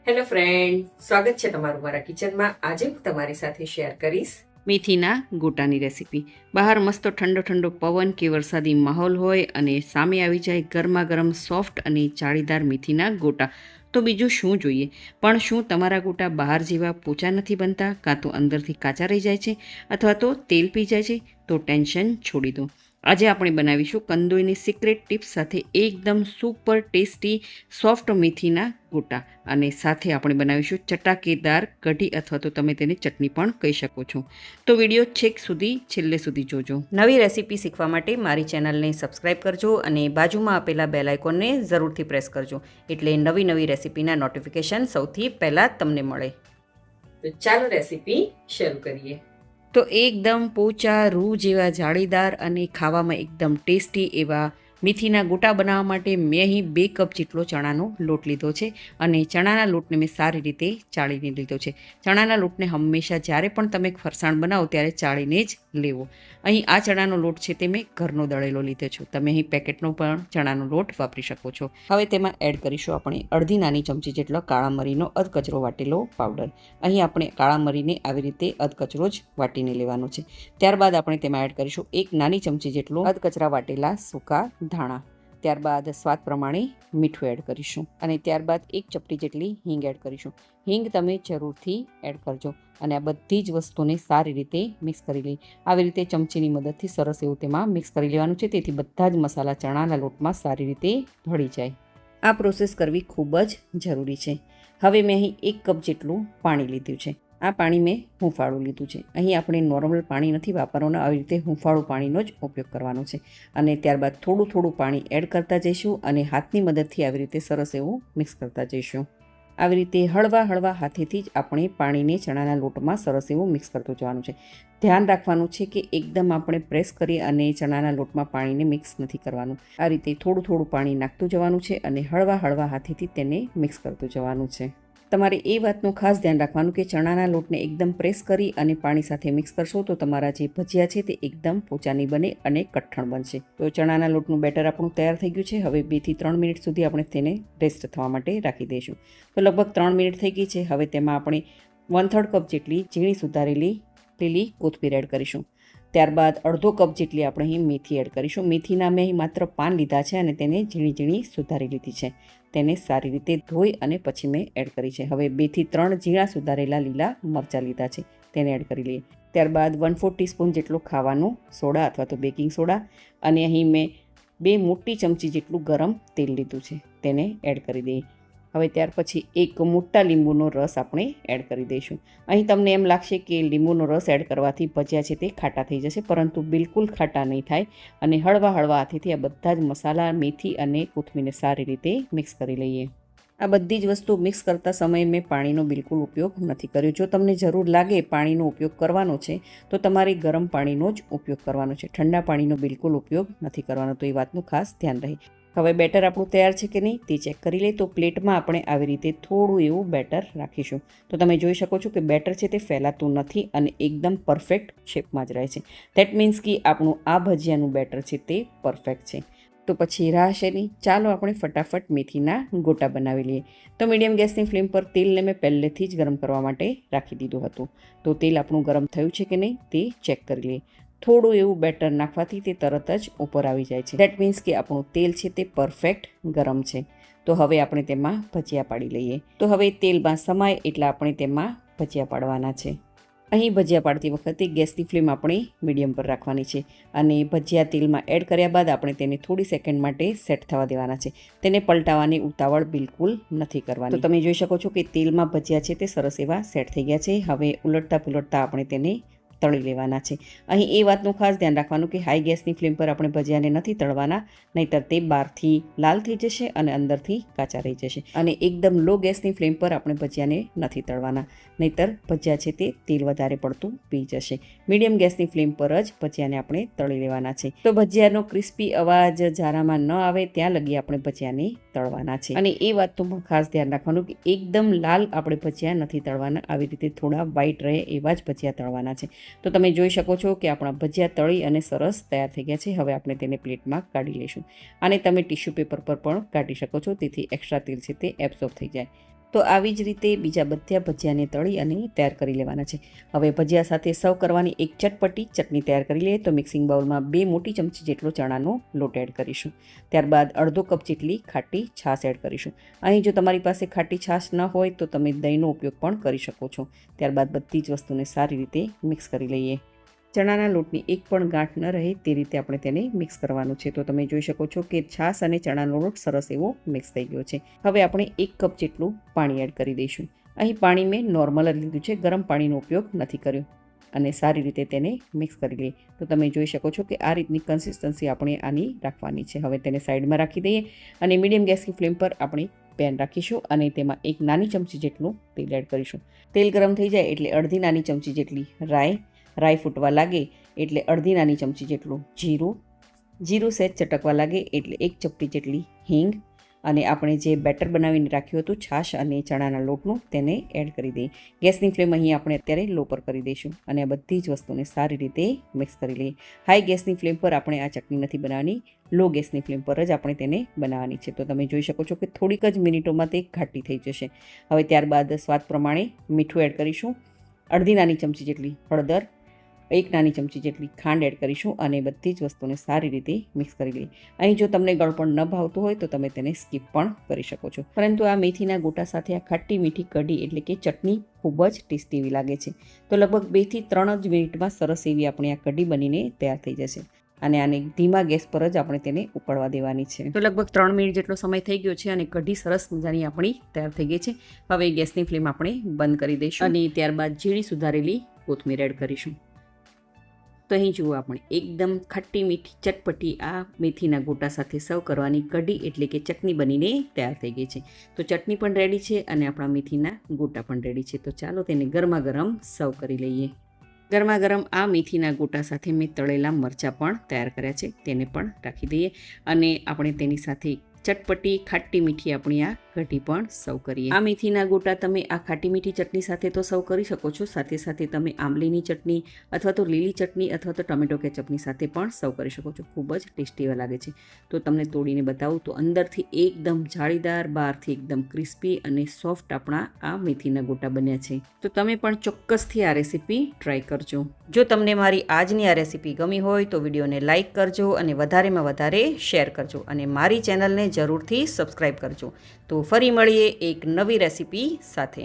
Hello friend, સ્વાગત છે તમારું મારા કિચનમાં. આજે હું તમારી સાથે શેર કરીશ મેથીના ગોટાની રેસીપી. બહાર મસ્ત ઠંડો ઠંડો પવન કે વરસાદી માહોલ હોય અને સામે આવી જાય ગરમા ગરમ સોફ્ટ અને જાળીદાર મેથીના ગોટા, તો બીજું શું જોઈએ. પણ શું તમારા ગોટા બહાર જેવા પોચા નથી બનતા, કાં તો અંદરથી કાચા રહી જાય છે, અથવા તો તેલ પી જાય છે? તો ટેન્શન છોડી દો. આજે આપણે બનાવીશું કંદોઈની સિક્રેટ ટિપ્સ સાથે એકદમ સુપર ટેસ્ટી સોફ્ટ મેથીના ગોટા, અને સાથે આપણે બનાવીશું ચટાકેદાર કઢી, અથવા તો તમે તેને ચટણી પણ કહી શકો છો. તો વિડીયો છેલ્લે સુધી જોજો. નવી રેસીપી શીખવા માટે મારી ચેનલને સબસ્ક્રાઇબ કરજો અને બાજુમાં આપેલા બેલ આઇકોનને જરૂરથી પ્રેસ કરજો, એટલે નવી રેસીપીના નોટિફિકેશન સૌથી પહેલાં તમને મળે. તો ચાલો રેસીપી શરૂ કરીએ. તો એકદમ પોચા રૂ જેવા જાળીદાર અને ખાવામાં એકદમ ટેસ્ટી એવા મેથીના ગોટા બનાવવા માટે મેં અહીં 2 કપ જેટલો ચણાનો લોટ લીધો છે, અને ચણાના લોટને મેં સારી રીતે ચાળીને લીધો છે. ચણાના લોટને હંમેશા જ્યારે પણ તમે ફરસાણ બનાવો ત્યારે ચાળીને જ લેવો. અહીં આ ચણાનો લોટ છે તે મેં ઘરનો દળેલો લીધો છે. તમે અહીં પેકેટનો પણ ચણાનો લોટ વાપરી શકો છો. હવે તેમાં એડ કરીશું આપણે અડધી નાની ચમચી જેટલો કાળા મરીનો અધકચરો વાટેલો પાવડર. અહીં આપણે કાળા મરીને આવી રીતે અધકચરો જ વાટીને લેવાનો છે. ત્યારબાદ આપણે તેમાં એડ કરીશું 1 નાની ચમચી જેટલો અધકચરા વાટેલા સૂકા ધાણા. ત્યારબાદ સ્વાદ પ્રમાણે મીઠું એડ કરીશું, અને ત્યારબાદ 1 ચપટી જેટલી હિંગ એડ કરીશું. હિંગ તમે જરૂરથી એડ કરજો, અને આ બધી જ વસ્તુને સારી રીતે મિક્સ કરી લઈ. આવી રીતે ચમચીની મદદથી સરસ એવું તેમાં મિક્સ કરી લેવાનું છે, તેથી બધા જ મસાલા ચણાના લોટમાં સારી રીતે ભળી જાય. આ પ્રોસેસ કરવી ખૂબ જ જરૂરી છે. હવે મેં અહીં 1 કપ જેટલું પાણી લીધું છે. આ પાણી મેં હુંફાળું લીધું છે. અહીં આપણે નોર્મલ પાણી નથી વાપરવાનું, આવી રીતે હુંફાળું પાણીનો જ ઉપયોગ કરવાનો છે. અને ત્યારબાદ થોડું પાણી એડ કરતા જઈશું, અને હાથની મદદથી આવી રીતે સરસ એવું મિક્સ કરતા જઈશું. આવી રીતે હળવા હાથેથી જ આપણે પાણીને ચણાના લોટમાં સરસ એવું મિક્સ કરતું જવાનું છે. ધ્યાન રાખવાનું છે કે એકદમ આપણે પ્રેસ કરી અને ચણાના લોટમાં પાણીને મિક્સ નથી કરવાનું. આ રીતે થોડું પાણી નાખતું જવાનું છે, અને હળવા હાથેથી તેને મિક્સ કરતું જવાનું છે. તમારે એ વાતનું ખાસ ધ્યાન રાખવાનું કે ચણાના લોટને એકદમ પ્રેસ કરી અને પાણી સાથે મિક્સ કરશો તો તમારા જે ભજીયા છે તે એકદમ પોચા નહીં બને અને કઠણ બનશે. તો ચણાના લોટનું બેટર આપણું તૈયાર થઈ ગયું છે. હવે 2 થી 3 મિનિટ સુધી આપણે તેને રેસ્ટ થવા માટે રાખી દઈશું. તો લગભગ 3 મિનિટ થઈ ગઈ છે. હવે તેમાં આપણે 1/3 કપ જેટલી ઝીણી સુધારેલી લીલી કોથમીર એડ કરીશું. ત્યારબાદ અડધો કપ જેટલી આપણે અહીં મેથી એડ કરીશું. મેથીના મેં અહીં માત્ર પાન લીધા છે, અને તેને ઝીણી સુધારી લીધી છે. તેને સારી રીતે ધોઈ અને પછી મેં એડ કરી છે. હવે 2 થી 3 ઝીણા સુધારેલા લીલા મરચાં લીધા છે, તેને એડ કરી લઈએ. ત્યારબાદ 1/4 ટીસ્પૂન જેટલો ખાવાનો સોડા અથવા તો બેકિંગ સોડા, અને અહીં મેં 2 મોટી ચમચી જેટલું ગરમ તેલ લીધું છે, તેને એડ કરી દઈએ. હવે ત્યાર પછી 1 મોટા લીંબુનો રસ આપણે એડ કરી દઈશું. અહીં તમને એમ લાગશે કે લીંબુનો રસ એડ કરવાથી ભજીયા છે તે ખાટા થઈ જશે, પરંતુ બિલકુલ ખાટા નહીં થાય. અને હળવા હાથેથી આ બધા જ મસાલા, મેથી અને કોથમીરને સારી રીતે મિક્સ કરી લઈએ. આ બધી જ વસ્તુ મિક્સ કરતા સમયે મેં પાણીનો બિલકુલ ઉપયોગ નથી કર્યો. જો તમને જરૂર લાગે પાણીનો ઉપયોગ કરવાનો છે તો તમારે ગરમ પાણીનો જ ઉપયોગ કરવાનો છે. ઠંડા પાણીનો બિલકુલ ઉપયોગ નથી કરવાનો, તો એ વાતનું ખાસ ધ્યાન રહે. હવે બેટર આપણું તૈયાર છે કે નહીં તે ચેક કરી લઈએ. તો પ્લેટમાં આપણે આવી રીતે થોડું એવું બેટર રાખીશું. તો તમે જોઈ શકો છો કે બેટર છે તે ફેલાતું નથી અને એકદમ પરફેક્ટ શેપમાં જ રહે છે. ધેટ મીન્સ કે આપણું આ ભજીયાનું બેટર છે તે પરફેક્ટ છે. તો પછી રાહ શેની, ચાલો આપણે ફટાફટ મેથીના ગોટા બનાવી લઈએ. તો મીડિયમ ગેસની ફ્લેમ પર તેલને મેં પહેલેથી જ ગરમ કરવા માટે રાખી દીધું હતું. તો તેલ આપણું ગરમ થયું છે કે નહીં તે ચેક કરી લઈએ. થોડું એવું બેટર નાખવાથી તે તરત જ ઉપર આવી જાય છે. ધેટ મીન્સ કે આપણું તેલ છે તે પરફેક્ટ ગરમ છે. તો હવે આપણે તેમાં ભજીયા પાડી લઈએ. તો હવે તેલમાં સમાય એટલે આપણે તેમાં ભજીયા પાડવાના છે. અહીં ભજીયા પાડતી વખતે ગેસની ફ્લેમ આપણે મીડિયમ પર રાખવાની છે, અને ભજીયા તેલમાં એડ કર્યા બાદ આપણે તેને થોડી સેકન્ડ માટે સેટ થવા દેવાના છે. તેને પલટાવવાની ઉતાવળ બિલકુલ નથી કરવાની. તો તમે જોઈ શકો છો કે તેલમાં ભજીયા છે તે સરસ એવા સેટ થઈ ગયા છે. હવે ઉલટતા પુલટતા આપણે તેને તળી લેવાના છે. અહીં એ વાતનું ખાસ ધ્યાન રાખવાનું કે હાઈ ગેસની ફ્લેમ પર આપણે ભજીયાને નથી તળવાના, નહીંતર તે બહારથી લાલ થઈ જશે અને અંદરથી કાચા રહી જશે. અને એકદમ લો ગેસની ફ્લેમ પર આપણે ભજીયાને નથી તળવાના, નહીંતર ભજીયા છે તે તેલ વધારે પડતું પી જશે. મીડિયમ ગેસની ફ્લેમ પર જ ભજીયાને આપણે તળી લેવાના છે. તો ભજીયાનો ક્રિસ્પી અવાજ જારામાં ન આવે ત્યાં લગી આપણે ભજીયાને તળવાના છે. અને એ વાતનું પણ ખાસ ધ્યાન રાખવાનું કે એકદમ લાલ આપણે ભજીયા નથી તળવાના, આવી રીતે થોડા વ્હાઈટ રહે એવા જ ભજીયા તળવાના છે. તો તમે જોઈ શકો છો કે આપણા ભજીયા તળી અને સરસ તૈયાર થઈ ગયા છે. હવે આપણે તેને પ્લેટમાં કાઢી લઈશું. અને તમે ટિશ્યુ પેપર પર પણ કાઢી શકો છો, તેથી એક્સ્ટ્રા તેલ છે તે એબ્સોર્બ થઈ જાય. તો આવી જ રીતે બીજા બધા ભજીયાને તળી અને તૈયાર કરી લેવાના છે. હવે ભજીયા સાથે સર્વ કરવાની એક ચટપટી ચટણી તૈયાર કરી લઈએ. તો મિક્સિંગ બાઉલમાં 2 મોટી ચમચી જેટલો ચણાનો લોટ એડ કરીશું. ત્યારબાદ અડધો કપ જેટલી ખાટી છાશ એડ કરીશું. અહીં જો તમારી પાસે ખાટી છાશ ન હોય તો તમે દહીંનો ઉપયોગ પણ કરી શકો છો. ત્યારબાદ બધી જ વસ્તુને સારી રીતે મિક્સ કરી લઈએ. ચણાના લોટની એક પણ ગાંઠ ન રહે તે રીતે આપણે તેને મિક્સ કરવાનું છે. તો તમે જોઈ શકો છો કે છાશ અને ચણાનો લોટ સરસ એવો મિક્સ થઈ ગયો છે. હવે આપણે 1 કપ જેટલું પાણી એડ કરી દઈશું. અહીં પાણી મેં નોર્મલ જ લીધું છે, ગરમ પાણીનો ઉપયોગ નથી કર્યો. અને સારી રીતે તેને મિક્સ કરી લઈએ. તો તમે જોઈ શકો છો કે આ રીતની કન્સિસ્ટન્સી આપણે આની રાખવાની છે. હવે તેને સાઈડમાં રાખી દઈએ અને મીડિયમ ગેસની ફ્લેમ પર આપણે પેન રાખીશું અને તેમાં 1 નાની ચમચી જેટલું તેલ એડ કરીશું. તેલ ગરમ થઈ જાય એટલે અડધી નાની ચમચી જેટલી રાઈ ફૂટવા લાગે એટલે અડધી નાની ચમચી જેટલું જીરું સહેજ ચટકવા લાગે એટલે 1 ચપટી જેટલી હિંગ અને આપણે જે બેટર બનાવીને રાખ્યું હતું છાશ અને ચણાના લોટનું તેને એડ કરી દઈએ. ગેસની ફ્લેમ અહીં આપણે અત્યારે લો પર કરી દઈશું અને આ બધી જ વસ્તુને સારી રીતે મિક્સ કરી લઈએ. હાઈ ગેસની ફ્લેમ પર આપણે આ ચટણી નથી બનાવવાની, લો ગેસની ફ્લેમ પર જ આપણે તેને બનાવવાની છે. તો તમે જોઈ શકો છો કે થોડીક જ મિનિટોમાં તે ઘાટી થઈ જશે. હવે ત્યારબાદ સ્વાદ પ્રમાણે મીઠું એડ કરીશું. અડધી નાની ચમચી જેટલી હળદર, 1 નાની ચમચી જેટલી ખાંડ એડ કરીશું અને બધી જ વસ્તુને સારી રીતે મિક્સ કરી લઈએ. અહીં જો તમને ગળપણ ન ભાવતું હોય તો તમે તેને સ્કીપ પણ કરી શકો છો. પરંતુ આ મેથીના ગોટા સાથે આ ખાટી મીઠી કઢી એટલે કે ચટણી ખૂબ જ ટેસ્ટી એવી લાગે છે. તો લગભગ 2 થી 3 જ મિનિટમાં સરસ એવી આપણી આ કઢી બનીને તૈયાર થઈ જશે. અને આને ધીમા ગેસ પર જ આપણે તેને ઉકળવા દેવાની છે. તો લગભગ 3 મિનિટ જેટલો સમય થઈ ગયો છે અને કઢી સરસ મજાની આપણી તૈયાર થઈ ગઈ છે. હવે ગેસની ફ્લેમ આપણે બંધ કરી દઈશું અને ત્યારબાદ ઝીણી સુધારેલી કોથમીર એડ કરીશું. તો અહીં જુઓ આપણે એકદમ ખાટી મીઠી ચટપટી આ મેથીના ગોટા સાથે સર્વ કરવાની કઢી એટલે કે ચટણી બનીને તૈયાર થઈ ગઈ છે. તો ચટણી પણ રેડી છે અને આપણા મેથીના ગોટા પણ રેડી છે. તો ચાલો તેને ગરમા ગરમ સર્વ કરી લઈએ. ગરમા ગરમ આ મેથીના ગોટા સાથે મેં તળેલા મરચાં પણ તૈયાર કર્યા છે, તેને પણ રાખી દઈએ અને આપણે તેની સાથે ચટપટી ખાટી મીઠી આપણી આ કઢી પણ સર્વ કરીએ. આ મેથીના ગોટા તમે આ ખાટી મીઠી ચટણી સાથે તો સર્વ કરી શકો છો, સાથે સાથે તમે આંબલીની ચટણી અથવા તો લીલી ચટણી અથવા તો ટમેટો કેચઅપની સાથે પણ સર્વ કરી શકો છો. ખૂબ જ ટેસ્ટી એવા લાગે છે. તો તમને તોડીને બતાવું તો અંદરથી એકદમ જાળીદાર, બહારથી એકદમ ક્રિસ્પી અને સોફ્ટ આપણા આ મેથીના ગોટા બન્યા છે. તો તમે પણ ચોક્કસથી આ રેસીપી ટ્રાય કરજો. જો તમને મારી આજની આ રેસીપી ગમી હોય તો વિડીયોને લાઇક કરજો અને વધારેમાં વધારે શેર કરજો અને મારી ચેનલને જરૂરથી સબસ્ક્રાઈબ કરજો. તો ફરી મળીએ એક નવી રેસીપી સાથે.